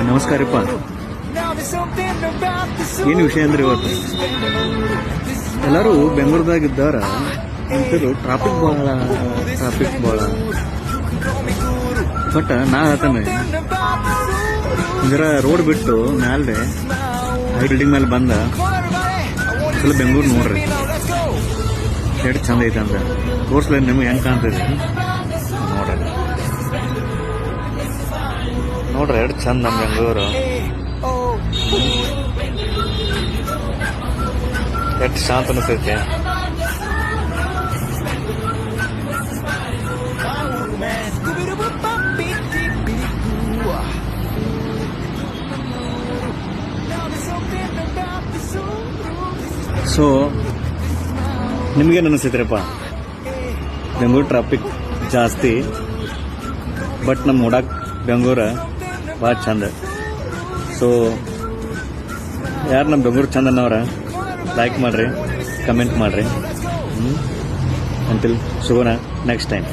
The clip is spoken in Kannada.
ನಮಸ್ಕಾರಪ್ಪ. ಏನು ವಿಷಯ ಅಂದ್ರೆ ಇವತ್ತು ಎಲ್ಲರೂ ಬೆಂಗಳೂರದಾಗಿದ್ದಾರ ಅಂತರು ಟ್ರಾಫಿಕ್ ಭಾಳ ಬಟ್ ನಾ ಹೇಳ್ತಾನೆ ಜರ ರೋಡ್ ಬಿಟ್ಟು ಮ್ಯಾಲೆ ಹೈ ಬಿಲ್ಡಿಂಗ್ ಮೇಲೆ ಬಂದ ಸ್ವಲ್ಪ ಬೆಂಗಳೂರು ನೋಡ್ರಿ ಎಷ್ಟು ಚಂದ ಐತೆ ಅಂತ ತೋರ್ಸ್ಲ ನಿಮ್ಗೆ ಹೆಂಗೆ ಕಾಣ್ತದೆ ನೋಡ್ರಿ ಎಷ್ಟು ಚಂದ ನಮ್ಮ ಬೆಂಗಳೂರು ಎಷ್ಟು ಶಾಂತ ಅನಿಸ್ತೈತೆ. ಸೊ ನಿಮ್ಗೇನು ಅನಿಸ್ತೈತ್ರಪ್ಪ? ಬೆಂಗಳೂರು ಟ್ರಾಫಿಕ್ ಜಾಸ್ತಿ ಬಟ್ ನಮ್ಮ ನೋಡಕ್ಕೆ ಬೆಂಗಳೂರು ಭಾಳ ಚಂದ. ಸೊ ಯಾರು ನಮ್ಮ ಬೆಂಗಳೂರು ಚಂದ ಅನ್ನೋರ ಲೈಕ್ ಮಾಡಿರಿ, ಕಮೆಂಟ್ ಮಾಡಿರಿ. ಅಂಟಿಲ್ ಸಿಗೋಣ ನೆಕ್ಸ್ಟ್ ಟೈಮ್.